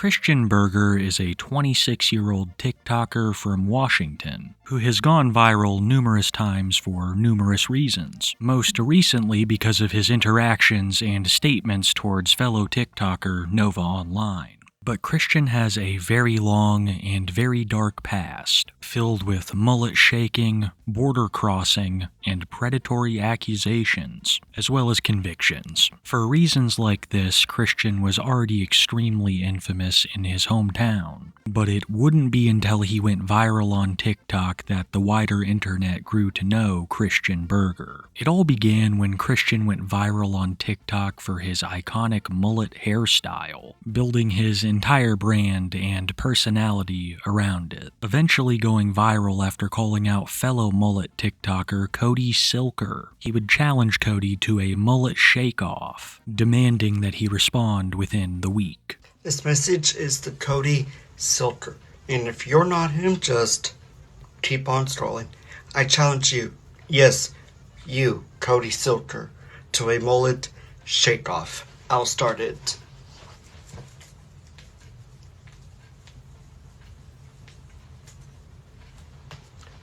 Christian Berger is a 26-year-old TikToker from Washington who has gone viral numerous times for numerous reasons, most recently because of his interactions and statements towards fellow TikToker Nova Online. But Christian has a very long and very dark past, filled with mullet shaking, border crossing, and predatory accusations, as well as convictions. For reasons like this, Christian was already extremely infamous in his hometown, but it wouldn't be until he went viral on TikTok that the wider internet grew to know Christian Berger. It all began when Christian went viral on TikTok for his iconic mullet hairstyle, building his entire brand and personality around it, eventually going viral after calling out fellow mullet TikToker Cody Silker. He would challenge Cody to a mullet shake-off, demanding that he respond within the week. This message is to Cody Silker, and if you're not him, just keep on scrolling. I challenge you, yes, you, Cody Silker, to a mullet shake-off. I'll start it.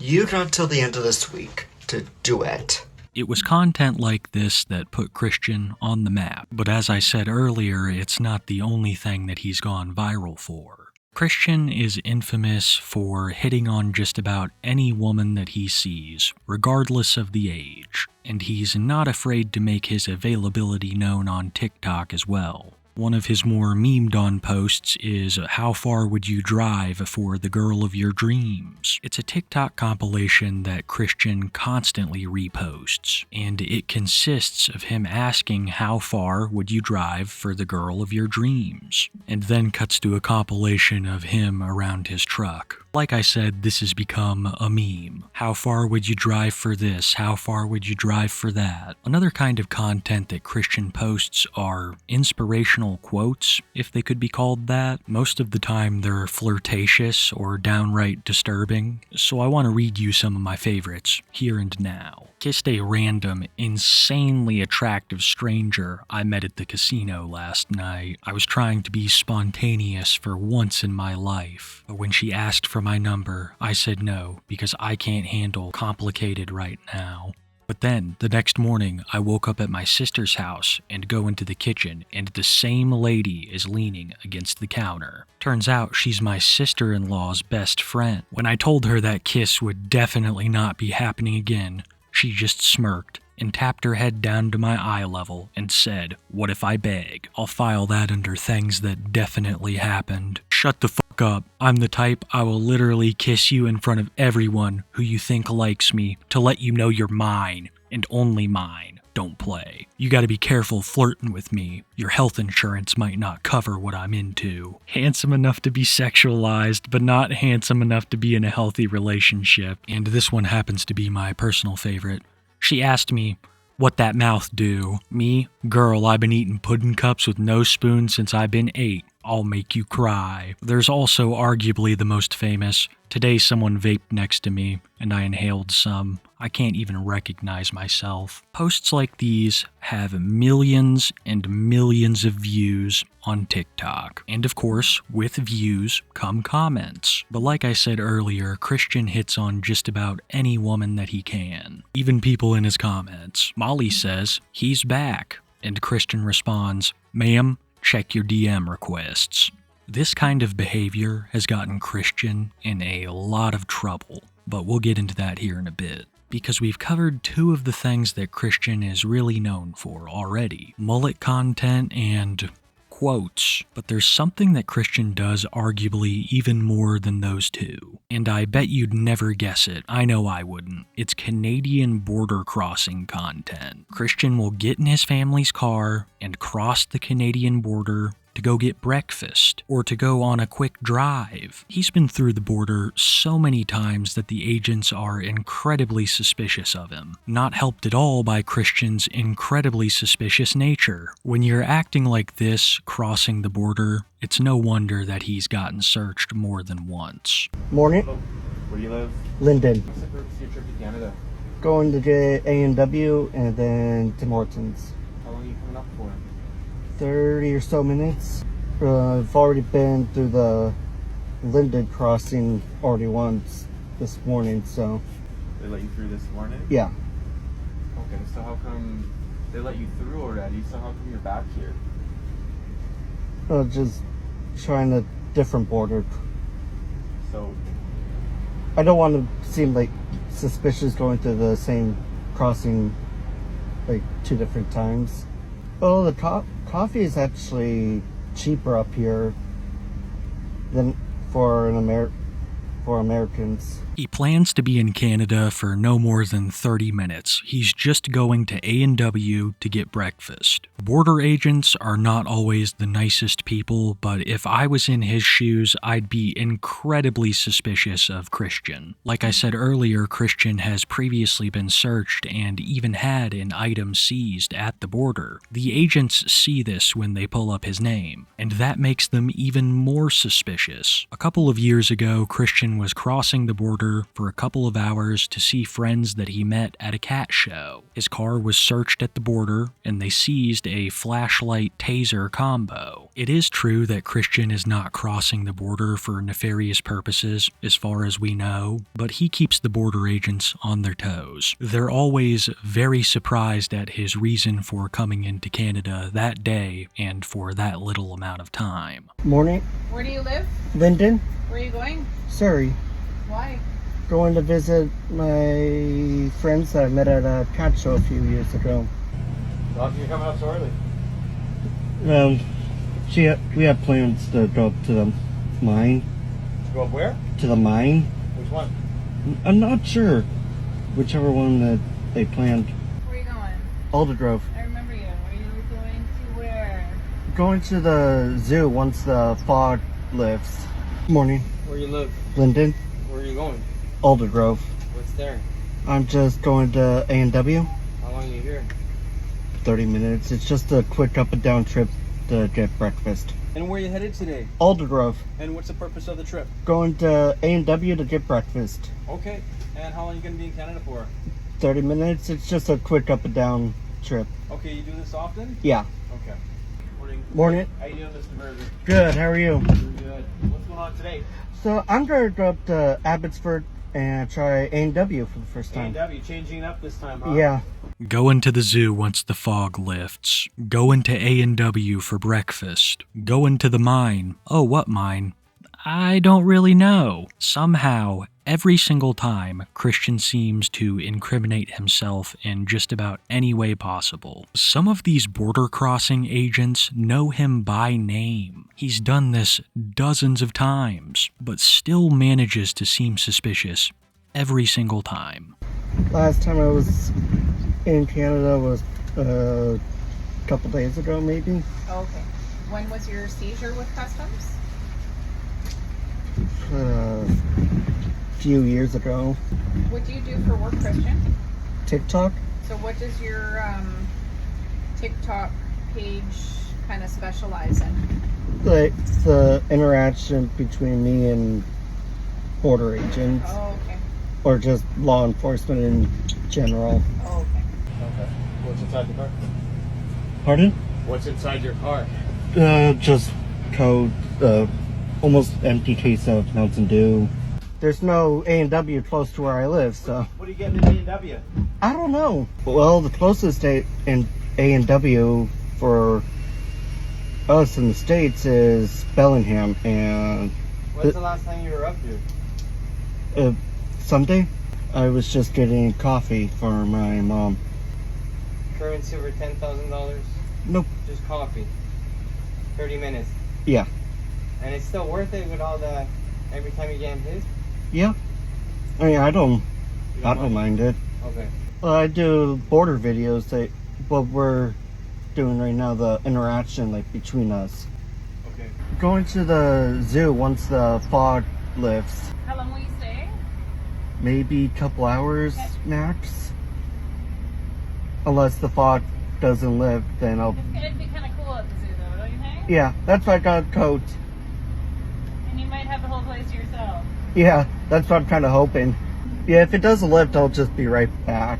You got till the end of this week to do it. It was content like this that put Christian on the map, but as I said earlier, it's not the only thing that he's gone viral for. Christian is infamous for hitting on just about any woman that he sees, regardless of the age, and he's not afraid to make his availability known on TikTok as well. One of his more memed on posts is "How far would you drive for the girl of your dreams?" It's a TikTok compilation that Christian constantly reposts, and it consists of him asking how far would you drive for the girl of your dreams, and then cuts to a compilation of him around his truck. Like I said, this has become a meme. How far would you drive for this? How far would you drive for that? Another kind of content that Christian posts are inspirational quotes, if they could be called that. Most of the time they're flirtatious or downright disturbing, so I want to read you some of my favorites here and now. Kissed a random, insanely attractive stranger I met at the casino last night. I was trying to be spontaneous for once in my life, but when she asked for my number, I said no, because I can't handle complicated right now. But then, the next morning, I woke up at my sister's house and go into the kitchen, and the same lady is leaning against the counter. Turns out she's my sister-in-law's best friend. When I told her that kiss would definitely not be happening again, she just smirked and tapped her head down to my eye level and said, "What if I beg? I'll file that under things that definitely happened." Shut the fuck up. I'm the type I will literally kiss you in front of everyone who you think likes me to let you know you're mine and only mine. Don't play. You gotta be careful flirting with me. Your health insurance might not cover what I'm into. Handsome enough to be sexualized, but not handsome enough to be in a healthy relationship. And this one happens to be my personal favorite. She asked me, "What that mouth do?" Me? "Girl, I've been eating pudding cups with no spoon since I've been 8. I'll make you cry." There's also arguably the most famous. Today someone vaped next to me, and I inhaled some. I can't even recognize myself. Posts like these have millions and millions of views on TikTok. And of course, with views come comments. But like I said earlier, Christian hits on just about any woman that he can. Even people in his comments. Molly says, "He's back." And Christian responds, "Ma'am, check your DM requests." This kind of behavior has gotten Christian in a lot of trouble, but we'll get into that here in a bit. Because we've covered two of the things that Christian is really known for already. Mullet content and quotes. But there's something that Christian does arguably even more than those two. And I bet you'd never guess it. I know I wouldn't. It's Canadian border crossing content. Christian will get in his family's car and cross the Canadian border to go get breakfast, or to go on a quick drive. He's been through the border so many times that the agents are incredibly suspicious of him, not helped at all by Christian's incredibly suspicious nature. When you're acting like this, crossing the border, it's no wonder that he's gotten searched more than once. Morning. Hello. Where do you live? Linden. What's the purpose of your trip to Canada? Going to A&W and then Tim Hortons. How long are you coming up for? 30 or so minutes. I've already been through the Linden crossing already once this morning, so They let you through this morning? yeah. Okay, so how come they let you through already? So how come you're back here? Just trying a different border. So, I don't want to seem like suspicious going through the same crossing like 2 different times. Oh, the coffee is actually cheaper up here than for Americans. He plans to be in Canada for no more than 30 minutes. He's just going to A&W to get breakfast. Border agents are not always the nicest people, but if I was in his shoes, I'd be incredibly suspicious of Christian. Like I said earlier, Christian has previously been searched and even had an item seized at the border. The agents see this when they pull up his name, and that makes them even more suspicious. A couple of years ago, Christian was crossing the border for a couple of hours to see friends that he met at a cat show. His car was searched at the border, and they seized a flashlight taser combo. It is true that Christian is not crossing the border for nefarious purposes, as far as we know, but he keeps the border agents on their toes. They're always very surprised at his reason for coming into Canada that day and for that little amount of time. Morning, Where do you live? Linden, Where are you going? Surrey. Why? Going to visit my friends that I met at a cat show a few years ago. how come you're coming up so early? We had plans to go up to the mine. To go up where? To the mine? Which one? I'm not sure. Whichever one that they planned. Where are you going? Aldergrove. I remember you. Are you going to where? Going to the zoo once the fog lifts. Morning, Where you live? Linden, Where are you going? Aldergrove. What's there? I'm just going to A&W. How long are you here? 30 minutes. It's just a quick up and down trip to get breakfast. And where are you headed today? Aldergrove. And what's the purpose of the trip? Going to A&W to get breakfast. Okay. And how long are you going to be in Canada for? 30 minutes. It's just a quick up and down trip. Okay, you do this often? Yeah. Okay. Morning. Morning. How you doing, Mr. Burger? Good. How are you? Doing good. What's going on today? So I'm going to go up to Abbotsford and try A&W for the first time. A&W, changing up this time, huh? Yeah. Going to the zoo once the fog lifts. Going to A&W for breakfast. Going to the mine. Oh, what mine? I don't really know. Somehow, every single time, Christian seems to incriminate himself in just about any way possible. Some of these border crossing agents know him by name. He's done this dozens of times, but still manages to seem suspicious every single time. Last time I was in Canada was a couple days ago, maybe. Oh, okay. When was your seizure with customs? A few years ago. What do you do for work, Christian? TikTok. So what does your TikTok page kind of specialize in? Like the interaction between me and border agents, Oh, okay. or just law enforcement in general. Oh, okay. Okay. What's inside the car? Pardon? What's inside your car? Just code. Almost empty case of Mountain Dew. There's no A&W close to where I live, so What are you getting in A&W? I don't know. Well, the closest A&W for us in the States is Bellingham, and When's the last time you were up here? Sunday I was just getting coffee for my mom. Currency over $10,000? Nope. Just coffee. 30 minutes. Yeah. And it's still worth it with all the, every time you get hit? Yeah. I mean, I don't You mind it. Okay. Well, I do border videos that what we're doing right now, the interaction like between us. Okay. Going to the zoo once the fog lifts. How long will you stay? Maybe a couple hours Okay. max. Unless the fog doesn't lift, then I'll... It'd be kind of cool at the zoo, though, don't you think? Yeah, that's why I got a coat. And you might have the whole place to yourself. Yeah, that's what I'm kind of hoping. Yeah, if it doesn't lift, I'll just be right back.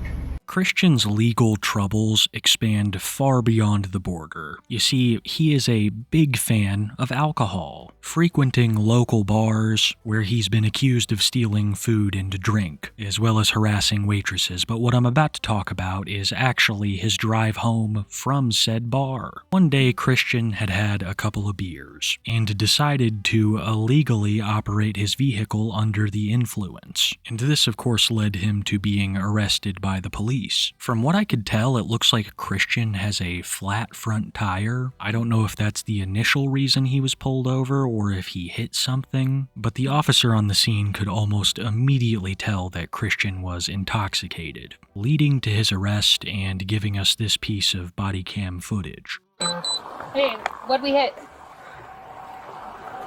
Christian's legal troubles expand far beyond the border. You see, he is a big fan of alcohol, frequenting local bars where he's been accused of stealing food and drink, as well as harassing waitresses. But what I'm about to talk about is actually his drive home from said bar. One day, Christian had had a couple of beers and decided to illegally operate his vehicle under the influence. And this, of course, led him to being arrested by the police. From what I could tell, it looks like Christian has a flat front tire. I don't know if that's the initial reason he was pulled over or if he hit something, but the officer on the scene could almost immediately tell that Christian was intoxicated, leading to his arrest and giving us this piece of body cam footage. Hey, what'd we hit?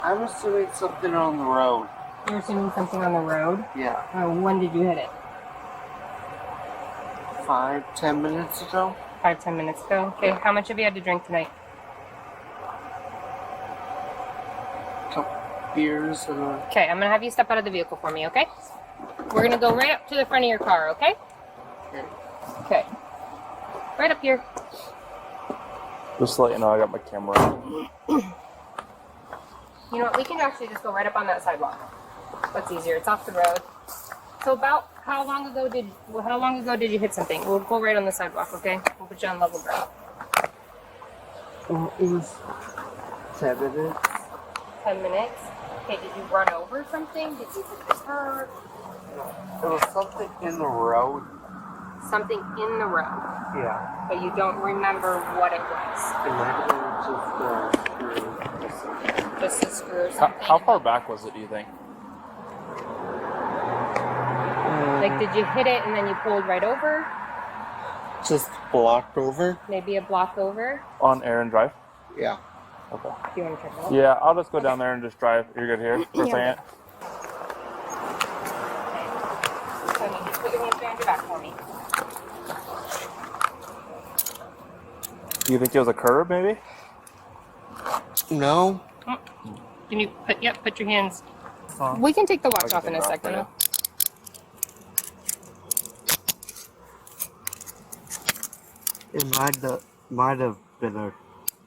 I'm assuming something on the road. You're assuming something on the road? Yeah. When did you hit it? 5-10 minutes ago. 5-10 minutes ago? Okay, how much have you had to drink tonight? Couple beers and Okay, I'm gonna have you step out of the vehicle for me, okay? We're gonna go right up to the front of your car, okay? Okay. Right up here. Just to let you know, I got my camera on. You know what, we can actually just go right up on that sidewalk. That's easier, it's off the road. So about how long ago did you hit something? We'll go right on the sidewalk, okay? We'll put you on level ground. it was 10 minutes. 10 minutes? Okay, did you run over something? Did you hit the curb? There was something in the road. Something in the road, Yeah. but you don't remember what it was. It might have been just a screw. Just a screw or something. How far back was it, do you think? Like, did you hit it and then you pulled right over? Just blocked over. Maybe a block over? On Aaron Drive? Yeah. Okay. Do you want to check it out? Yeah, I'll just go down there and just drive. You're good here for a Yeah. second? So you just put your hands behind your back for me. Do you think it was a curb, maybe? No. Can you put your hands... We can take the watch can off in take a it off, second. yeah. It might have been a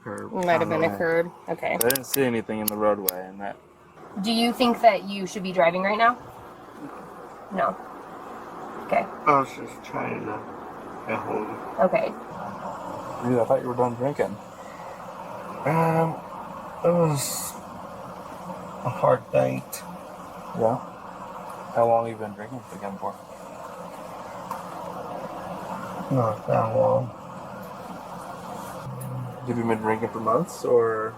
curb. Might have been a curb. Okay. I didn't see anything in the roadway and that. Do you think that you should be driving right now? No. Okay. I was just trying to get home. Okay. Dude, I thought you were done drinking. It was a hard night. Yeah? How long have you been drinking again for? Not that long. Have you been drinking for months, or?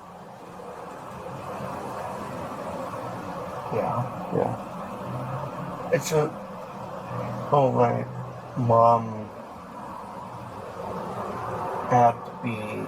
Yeah. Yeah. It's a... Oh, my mom had to be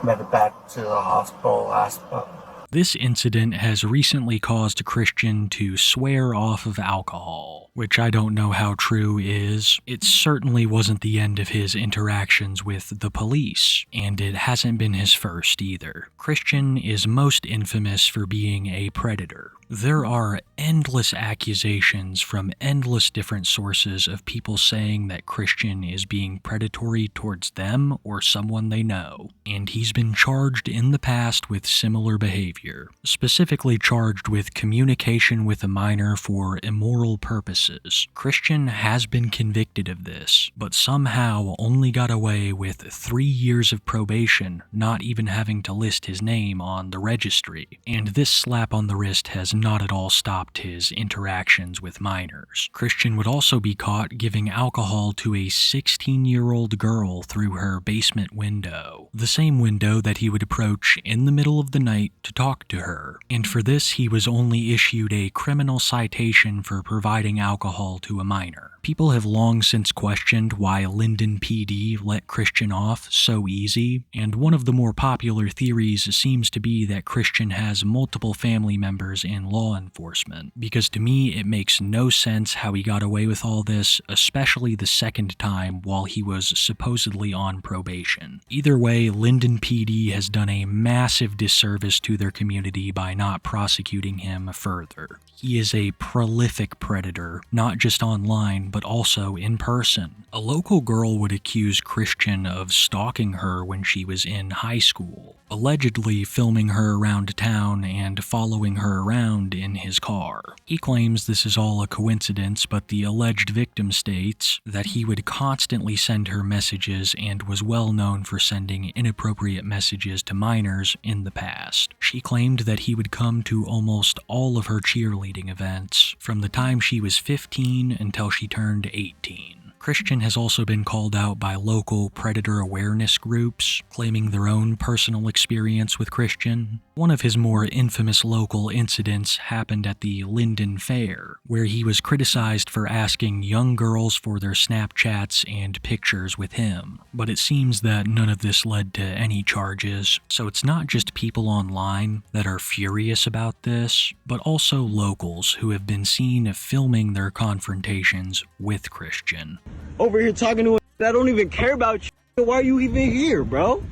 meted back to the hospital last month. This incident has recently caused Christian to swear off of alcohol, which I don't know how true is. It certainly wasn't the end of his interactions with the police, and it hasn't been his first either. Christian is most infamous for being a predator. There are endless accusations from endless different sources of people saying that Christian is being predatory towards them or someone they know, and he's been charged in the past with similar behavior, specifically charged with communication with a minor for immoral purposes. Christian has been convicted of this, but somehow only got away with 3 years of probation, not even having to list his name on the registry, and this slap on the wrist has not at all stopped his interactions with minors. Christian would also be caught giving alcohol to a 16-year-old girl through her basement window, the same window that he would approach in the middle of the night to talk to her, and for this he was only issued a criminal citation for providing alcohol to a minor. People have long since questioned why Linden PD let Christian off so easy, and one of the more popular theories seems to be that Christian has multiple family members in in law enforcement, because to me it makes no sense how he got away with all this, especially the second time while he was supposedly on probation. Either way, Linden PD has done a massive disservice to their community by not prosecuting him further. He is a prolific predator, not just online, but also in person. A local girl would accuse Christian of stalking her when she was in high school, allegedly filming her around town and following her around in his car. He claims this is all a coincidence, but the alleged victim states that he would constantly send her messages and was well known for sending inappropriate messages to minors in the past. She claimed that he would come to almost all of her cheerleading events from the time she was 15 until she turned 18. Christian has also been called out by local predator awareness groups, claiming their own personal experience with Christian. One of his more infamous local incidents happened at the Linden Fair, where he was criticized for asking young girls for their Snapchats and pictures with him. But it seems that none of this led to any charges, so it's not just people online that are furious about this, but also locals who have been seen filming their confrontations with Christian. Over here talking to I don't even care about you. Why are you even here, bro?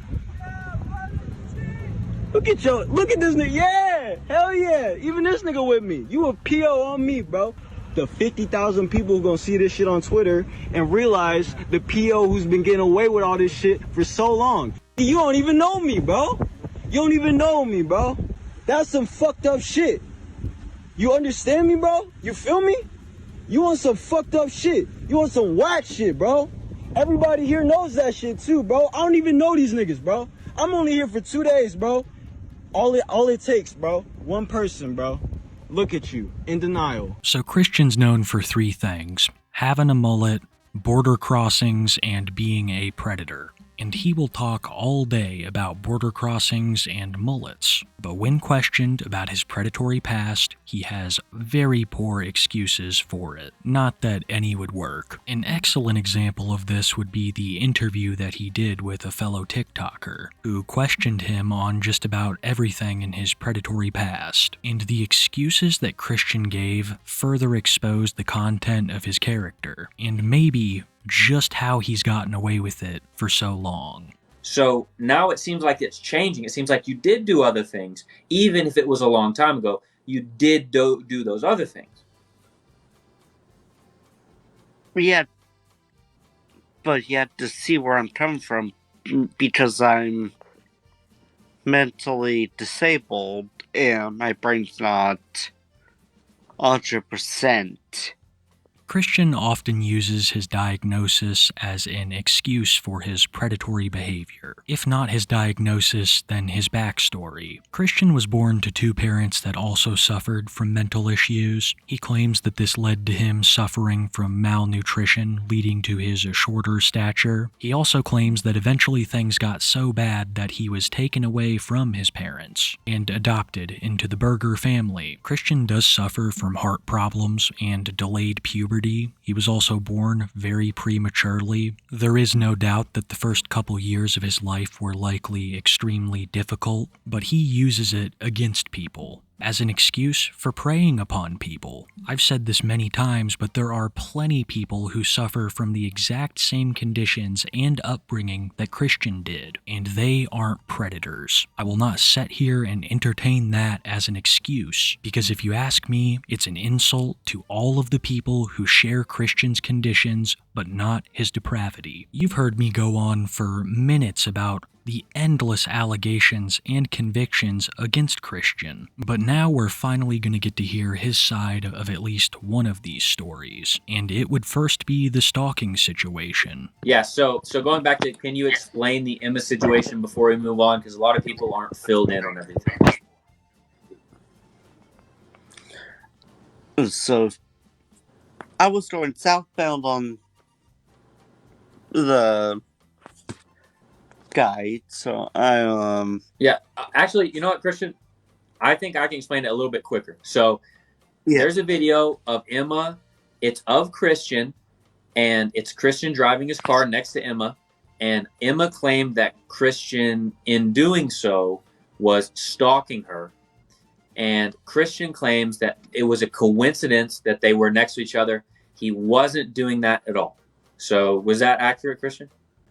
Look at this nigga. Yeah, hell yeah. Even this nigga with me. You a PO on me, bro. The 50,000 people who gonna see this shit on Twitter and realize the PO who's been getting away with all this shit for so long. You don't even know me, bro. You don't even know me, bro. That's some fucked up shit. You understand me, bro? You feel me? You want some fucked up shit. You want some whack shit, bro. Everybody here knows that shit too, bro. I don't even know these niggas, bro. I'm only here for 2 days, bro. All it takes, bro. One person, bro. Look at you, in denial. So Christian's known for 3 things: having a mullet, border crossings, and being a predator. And he will talk all day about border crossings and mullets, but when questioned about his predatory past, he has very poor excuses for it. Not that any would work. An excellent example of this would be the interview that he did with a fellow TikToker, who questioned him on just about everything in his predatory past, and the excuses that Christian gave further exposed the content of his character, and maybe just how he's gotten away with it for so long. So now it seems like it's changing. It seems like you did do other things. Even if it was a long time ago, you did do those other things. Yeah, but you have to see where I'm coming from, because I'm mentally disabled and my brain's not 100%. Christian often uses his diagnosis as an excuse for his predatory behavior. If not his diagnosis, then his backstory. Christian was born to 2 parents that also suffered from mental issues. He claims that this led to him suffering from malnutrition, leading to his shorter stature. He also claims that eventually things got so bad that he was taken away from his parents and adopted into the Berger family. Christian does suffer from heart problems and delayed puberty. He was also born very prematurely. There is no doubt that the first couple years of his life were likely extremely difficult, but he uses it against people as an excuse for preying upon people. I've said this many times, but there are plenty people who suffer from the exact same conditions and upbringing that Christian did, and they aren't predators. I will not sit here and entertain that as an excuse, because if you ask me, it's an insult to all of the people who share Christian's conditions, but not his depravity. You've heard me go on for minutes about the endless allegations and convictions against Christian, but now we're finally going to get to hear his side of at least one of these stories, and it would first be the stalking situation. Yeah, so going back to, can you explain the Emma situation before we move on? Because a lot of people aren't filled in on everything. So, I was going southbound on the guide, so Yeah, actually, you know what, Christian? I think I can explain it a little bit quicker. So there's a video of Emma. It's of Christian, and it's Christian driving his car next to Emma, and Emma claimed that Christian, in doing so, was stalking her. And Christian claims that it was a coincidence that they were next to each other. He wasn't doing that at all. So was that accurate, Christian?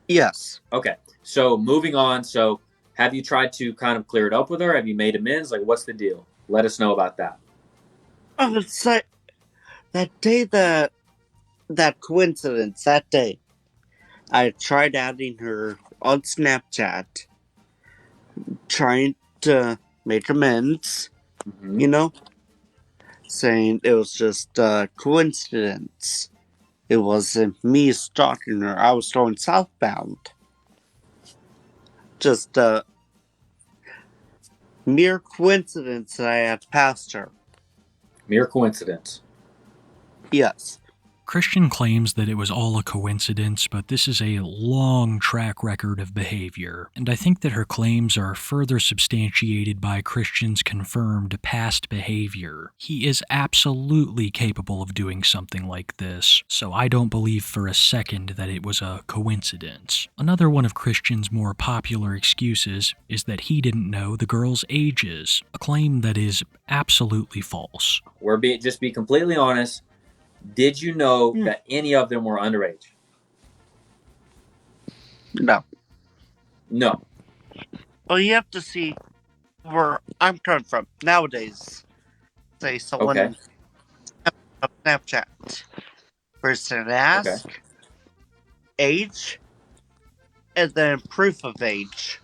Yes. Okay. So moving on. So have you tried to kind of clear it up with her? Have you made amends? Like, what's the deal? Let us know about that. I would say that day that coincidence, that day, I tried adding her on Snapchat, trying to make amends, Mm-hmm. you know, saying it was just a coincidence. It wasn't me stalking her. I was going southbound. Just a mere coincidence that I had passed her. Mere coincidence. Yes. Christian claims that it was all a coincidence, but this is a long track record of behavior, and I think that her claims are further substantiated by Christian's confirmed past behavior. He is absolutely capable of doing something like this, so I don't believe for a second that it was a coincidence. Another one of Christian's more popular excuses is that he didn't know the girls' ages, a claim that is absolutely false. Just be completely honest. Did you know that any of them were underage? No. No. Well, you have to see where I'm coming from. Nowadays, say someone Okay. on Snapchat, person ask age, and then proof of age.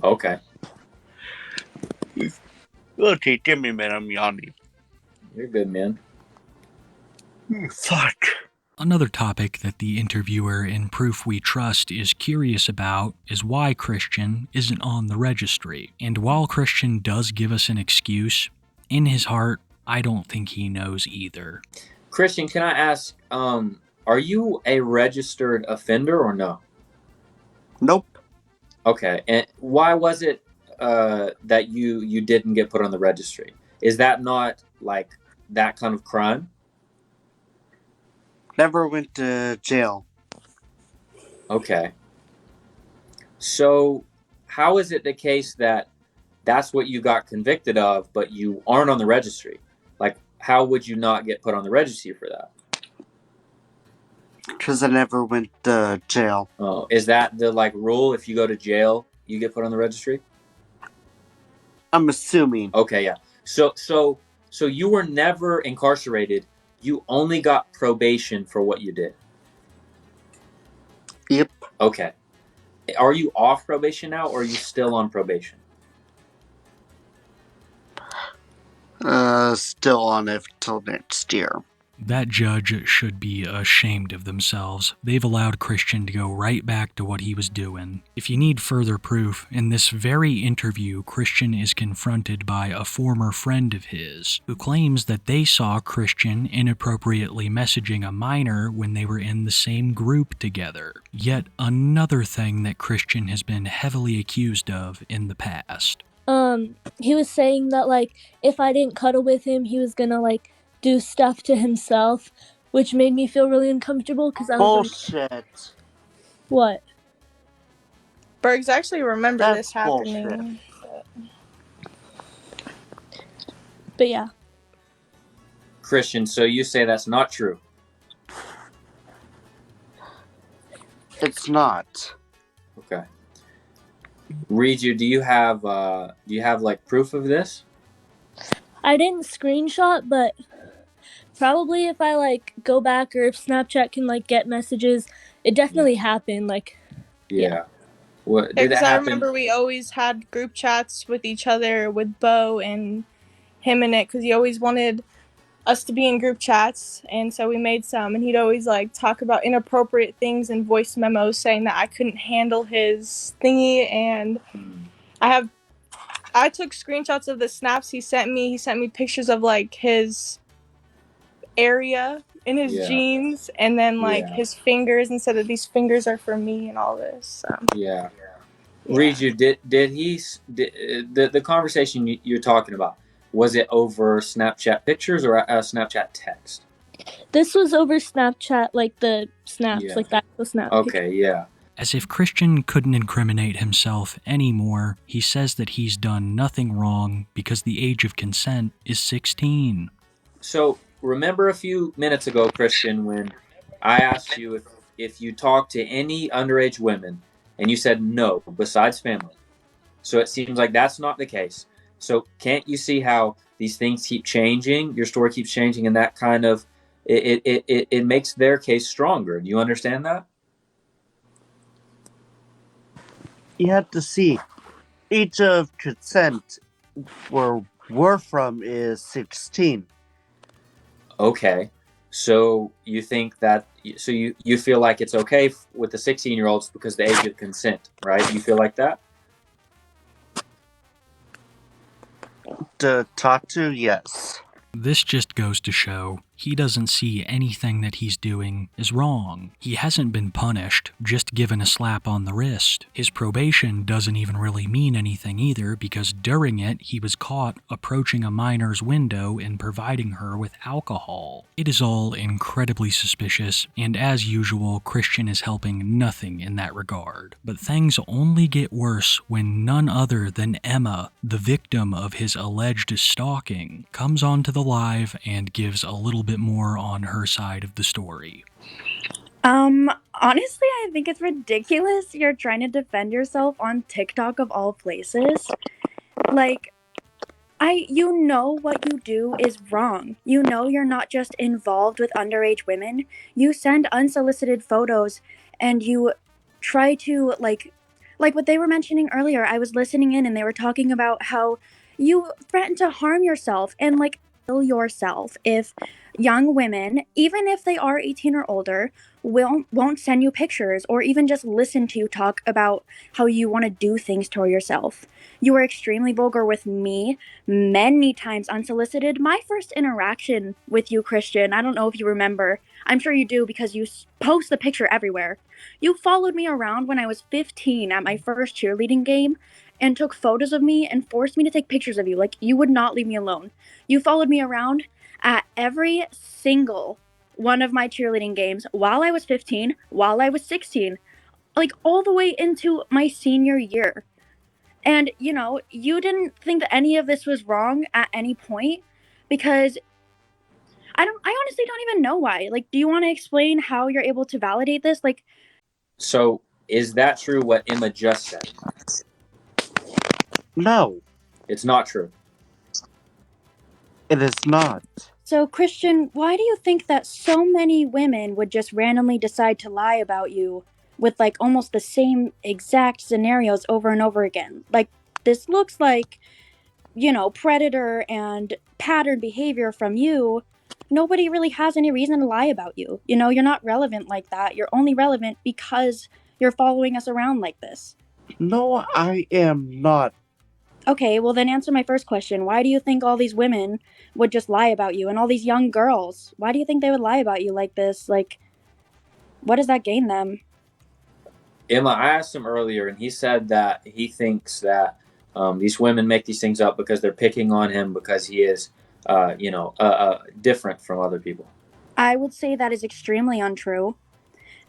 Okay. Okay, give me a minute, I'm yawning. You're good, man. Fuck. Another topic that the interviewer in Proof We Trust is curious about is why Christian isn't on the registry. And while Christian does give us an excuse, in his heart, I don't think he knows either. Christian, can I ask, are you a registered offender or no? Nope. Okay. And why was it that you didn't get put on the registry? Is that not like that kind of crime? Never went to jail. Okay. So how is it the case that that's what you got convicted of, but you aren't on the registry? Like, how would you not get put on the registry for that? Because I never went to jail. Oh, is that the like rule? If you go to jail, you get put on the registry? I'm assuming. Okay, yeah. So you were never incarcerated. You only got probation for what you did. Yep. Okay. Are you off probation now, or are you still on probation? Still on it till next year. That judge should be ashamed of themselves. They've allowed Christian to go right back to what he was doing. If you need further proof, in this very interview, Christian is confronted by a former friend of his who claims that they saw Christian inappropriately messaging a minor when they were in the same group together. Yet another thing that Christian has been heavily accused of in the past. He was saying that, like, if I didn't cuddle with him, he was gonna, like, do stuff to himself, which made me feel really uncomfortable because I was bullshit. Like, what? Bergs, I actually remember That's this happening. But yeah. Christian, so you say that's not true? It's not. Okay. Reju, do you have like proof of this? I didn't screenshot, but probably if I like go back or if Snapchat can like get messages, it definitely happened. Like, yeah. What did it Because I happen? remember we always had group chats with each other with Bo and him in it because he always wanted us to be in group chats, and so we made some, and he'd always like talk about inappropriate things in voice memos saying that I couldn't handle his thingy, and I took screenshots of the snaps he sent me. He sent me pictures of like his area in his jeans, and then like his fingers, and said that these fingers are for me and all this. Yeah. Reju, did he the conversation you're talking about, was it over Snapchat pictures or Snapchat text? This was over Snapchat, like the snaps, like that. The snap. Okay, yeah. As if Christian couldn't incriminate himself anymore, he says that he's done nothing wrong because the age of consent is 16. So remember a few minutes ago, Christian, when I asked you if you talked to any underage women, and you said no, besides family. So it seems like that's not the case. So can't you see how these things keep changing? Your story keeps changing, and that kind of it makes their case stronger. Do you understand that? You have to see, age of consent where we're from is 16. Okay. So you think that so you feel like it's okay with the 16-year-olds because the age of consent, right? You feel like that? To talk to, yes. This just goes to show he doesn't see anything that he's doing is wrong. He hasn't been punished, just given a slap on the wrist. His probation doesn't even really mean anything either, because during it, he was caught approaching a minor's window and providing her with alcohol. It is all incredibly suspicious, and as usual, Christian is helping nothing in that regard. But things only get worse when none other than Emma, the victim of his alleged stalking, comes onto the live and gives a little bit more on her side of the story. Honestly, I think it's ridiculous you're trying to defend yourself on TikTok of all places. Like, you know what you do is wrong. You know you're not just involved with underage women. You send unsolicited photos and you try to, like what they were mentioning earlier. I was listening in and they were talking about how you threaten to harm yourself and, like, kill yourself if young women, even if they are 18 or older, won't send you pictures or even just listen to you talk about how you want to do things to yourself. You were extremely vulgar with me many times unsolicited. My first interaction with you, Christian, I don't know if you remember. I'm sure you do because you post the picture everywhere. You followed me around when I was 15 at my first cheerleading game and took photos of me and forced me to take pictures of you. Like, you would not leave me alone. You followed me around at every single one of my cheerleading games while I was 15, while I was 16, like all the way into my senior year. And, you know, you didn't think that any of this was wrong at any point because I honestly don't even know why. Like, do you want to explain how you're able to validate this? Like, So is that true what Emma just said? No, It's not true. it is not. so Christian, why do you think that so many women would just randomly decide to lie about you with, like, almost the same exact scenarios over and over again? Like, this looks like, you know, predator and pattern behavior from you. Nobody really has any reason to lie about you. You know, you're not relevant like that. You're only relevant because you're following us around like this. No, I am not. Okay, well then answer my first question. Why do you think all these women would just lie about you and all these young girls? Why do you think they would lie about you like this? Like, what does that gain them? Emma, I asked him earlier, and he said that he thinks that these women make these things up because they're picking on him because he is, different from other people. I would say that is extremely untrue.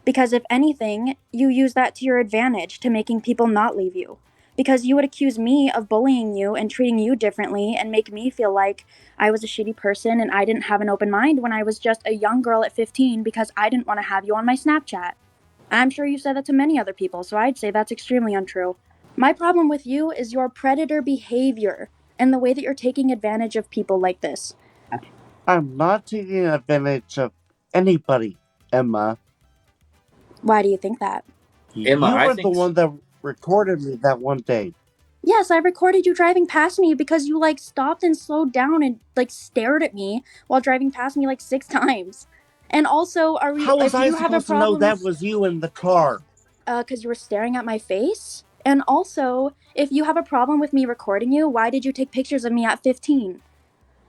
Because if anything, you use that to your advantage to making people not leave you. Because you would accuse me of bullying you and treating you differently and make me feel like I was a shitty person and I didn't have an open mind when I was just a young girl at 15 because I didn't want to have you on my Snapchat. I'm sure you said that to many other people, so I'd say that's extremely untrue. My problem with you is your predator behavior and the way that you're taking advantage of people like this. I'm not taking advantage of anybody, Emma. Why do you think that? Emma, You I were think the one that recorded me that one day. Yes, I recorded you driving past me because you, like, stopped and slowed down and, like, stared at me while driving past me, like, 6 times. And also, How was if I you have a supposed to know problem, that was you in the car? because you were staring at my face? And also, if you have a problem with me recording you, why did you take pictures of me at 15?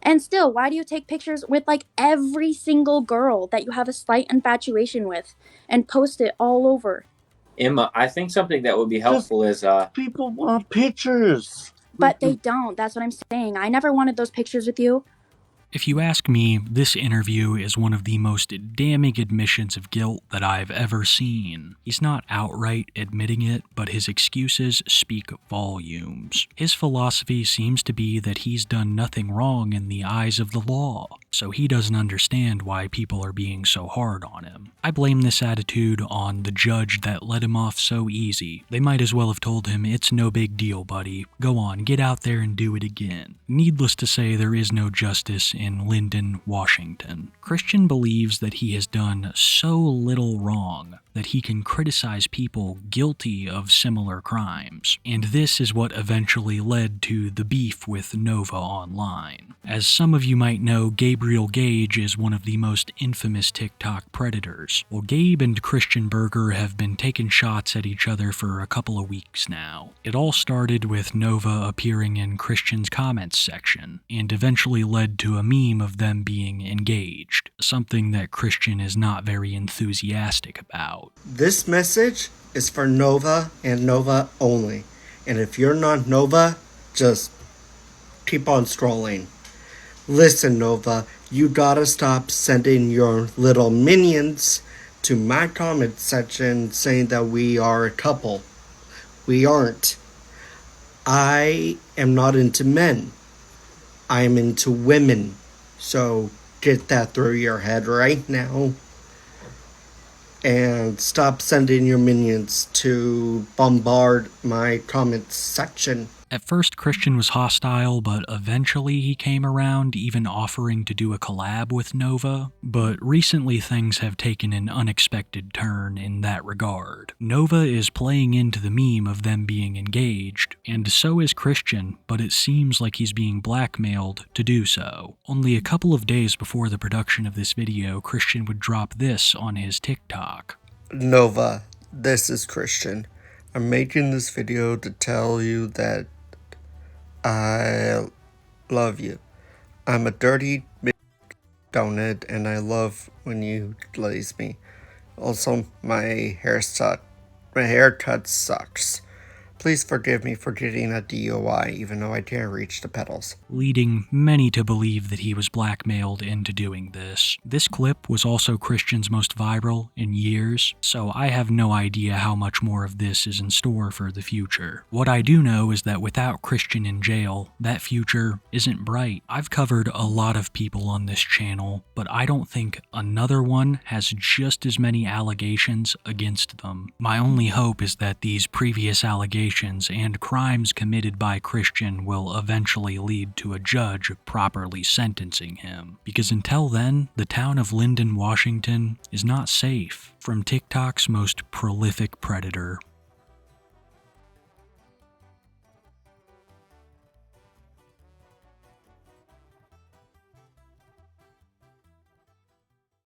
And still, why do you take pictures with, like, every single girl that you have a slight infatuation with and post it all over? Emma, I think something that would be helpful is People want pictures. But they don't. That's what I'm saying. I never wanted those pictures with you. If you ask me, this interview is one of the most damning admissions of guilt that I've ever seen. He's not outright admitting it, but his excuses speak volumes. His philosophy seems to be that he's done nothing wrong in the eyes of the law, so he doesn't understand why people are being so hard on him. I blame this attitude on the judge that let him off so easy. They might as well have told him, "It's no big deal, buddy. Go on, get out there and do it again." Needless to say, there is no justice in Lyndon, Washington. Christian believes that he has done so little wrong that he can criticize people guilty of similar crimes, and this is what eventually led to the beef with Nova Online. As some of you might know, Gabriel Gage is one of the most infamous TikTok predators. Well, Gabe and Christian Berger have been taking shots at each other for a couple of weeks now. It all started with Nova appearing in Christian's comments section, and eventually led to a meme of them being engaged, something that Christian is not very enthusiastic about. This message is for Nova and Nova only. And if you're not Nova, just keep on scrolling. Listen, Nova, you gotta stop sending your little minions to my comment section saying that we are a couple. We aren't. I am not into men. I am into women. So get that through your head right now. And stop sending your minions to bombard my comments section. At first, Christian was hostile, but eventually he came around, even offering to do a collab with Nova. But recently things have taken an unexpected turn in that regard. Nova is playing into the meme of them being engaged, and so is Christian, but it seems like he's being blackmailed to do so. Only a couple of days before the production of this video, Christian would drop this on his TikTok. Nova, this is Christian. I'm making this video to tell you that I love you. I'm a dirty donut, and I love when you glaze me. Also, my haircut sucks. Please forgive me for getting a DUI, even though I didn't reach the pedals. Leading many to believe that he was blackmailed into doing this. This clip was also Christian's most viral in years, so I have no idea how much more of this is in store for the future. What I do know is that without Christian in jail, that future isn't bright. I've covered a lot of people on this channel, but I don't think another one has just as many allegations against them. My only hope is that these previous allegations and crimes committed by Christian will eventually lead to a judge properly sentencing him. Because until then, the town of Lyndon, Washington is not safe from TikTok's most prolific predator.